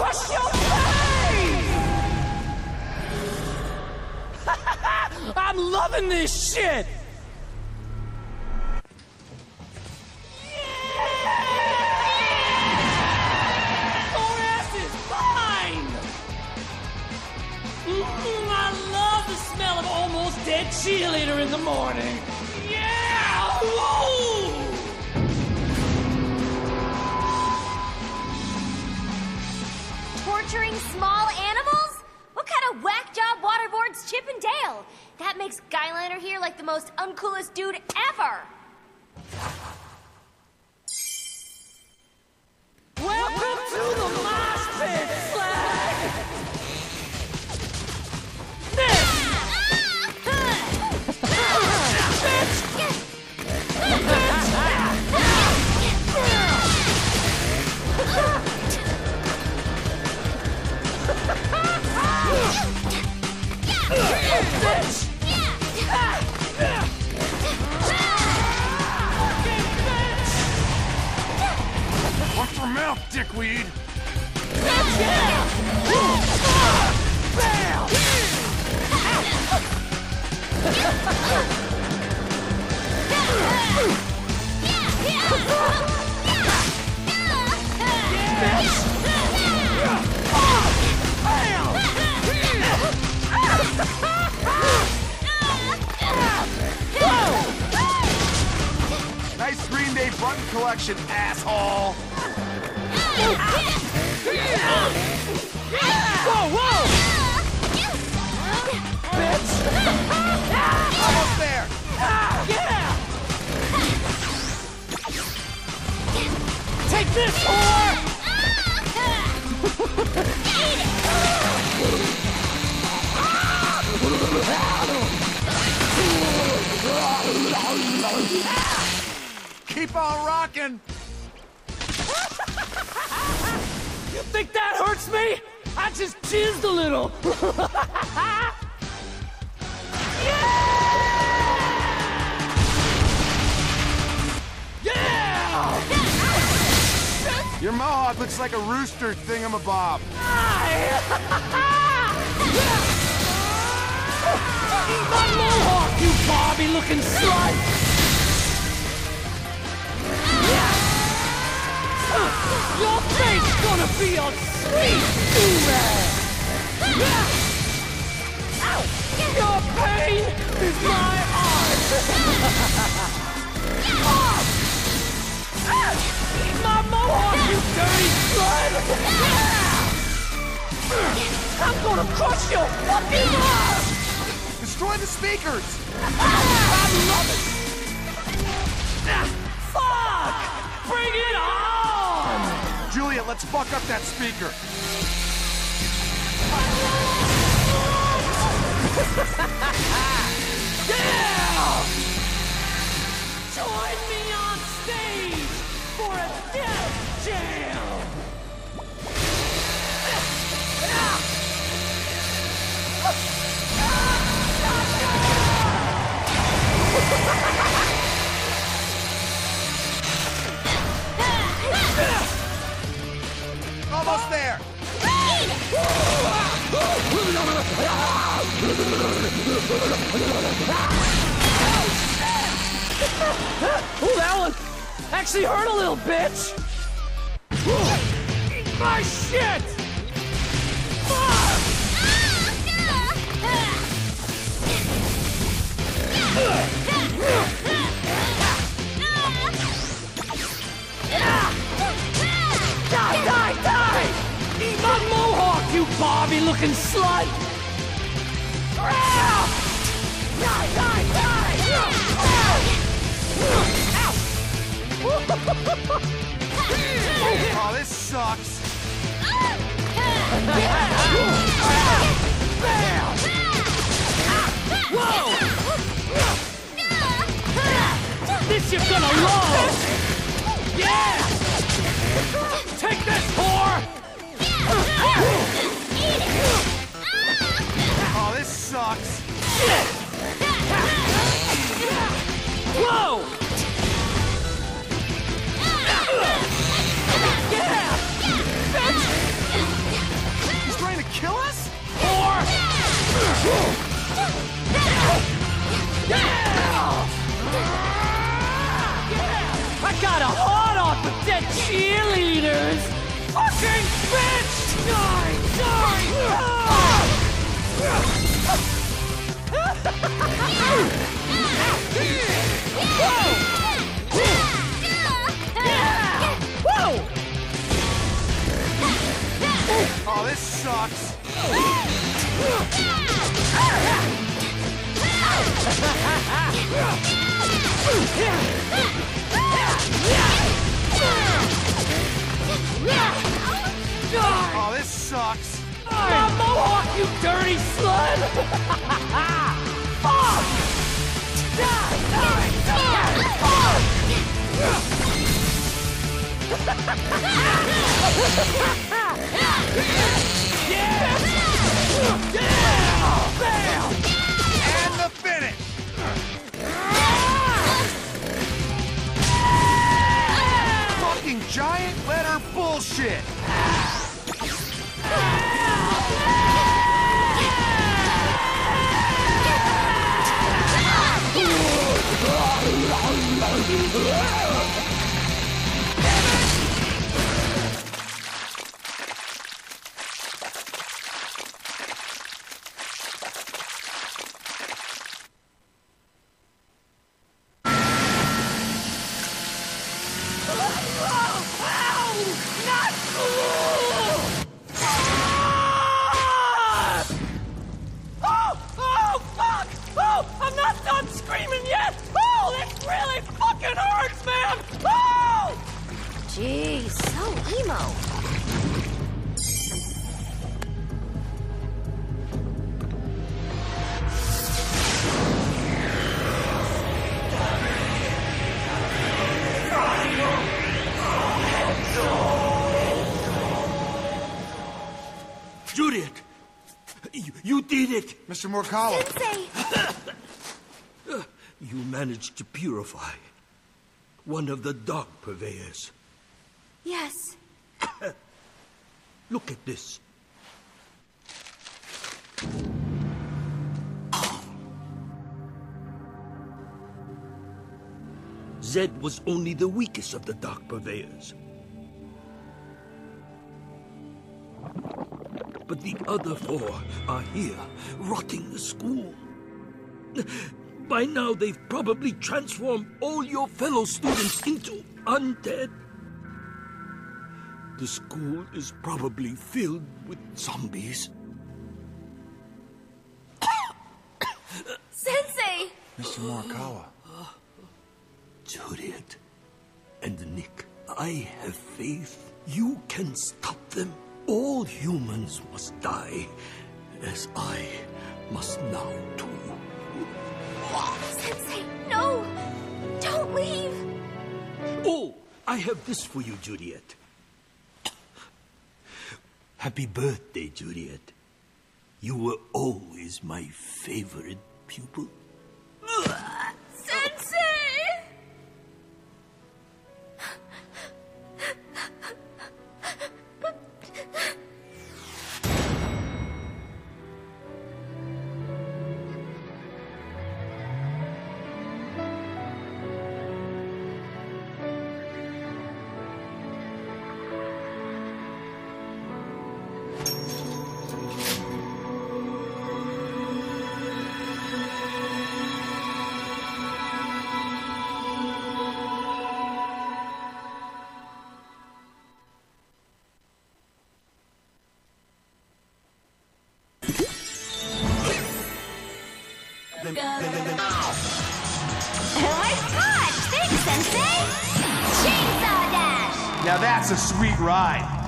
crush your face! I'm loving this shit! Dead cheerleader in the morning. Yeah! Woo! Torturing small animals? What kind of whack job waterboards Chip and Dale? That makes Skyliner here like the most uncoolest dude ever. Welcome to the mosh pit, Slag! Watch your mouth, dickweed! Nice Green Day button collection, asshole! Whoa, whoa! Almost there! Yeah! Take this, whore! Keep on rocking! You think that hurts me? I just jizzed a little. Yeah! Your mohawk looks like a rooster thingamabob. Eat my mohawk, you Barbie-looking slut! Your face gonna be a sweet do-rag! Your pain is my art! Eat my mohawk, you dirty slut! I'm gonna crush your fucking heart! Destroy the speakers! I love it! Fuck! Bring it on! Juliet, let's fuck up that speaker. Yeah! Join me on stage for a death jam! Almost there! Oh, that one actually hurt a little, bitch! Eat my shit! Fuck! Die, die, die! Eat my mohawk, you Barbie-looking slut! Die, die, die! Oh, this sucks. Bam! Whoa! This you're gonna love! Yeah! Take this, whore! Oh, this sucks. Whoa! Yeah! Bitch! you dirty slut! Fuck! Die! Die! Die! Fuck! Yeah! Yeah! Bam! And the finish! Fucking giant letter bullshit! Jeez, so emo. Juliet! You did it! Mr. Morkawa. Sensei! You managed to purify one of the dark purveyors. Yes. Look at this. Zed was only the weakest of the dark purveyors. But the other four are here, rotting the school. By now, they've probably transformed all your fellow students into undead. The school is probably filled with zombies. Sensei! Mr. Morikawa. Juliet and Nick, I have faith you can stop them. All humans must die, as I must now too. Sensei, no! Don't leave! Oh, I have this for you, Juliet. Happy birthday, Juliet. You were always my favorite pupil. Sensei! Nice catch! Thanks, Sensei! Chainsaw Dash! Now that's a sweet ride.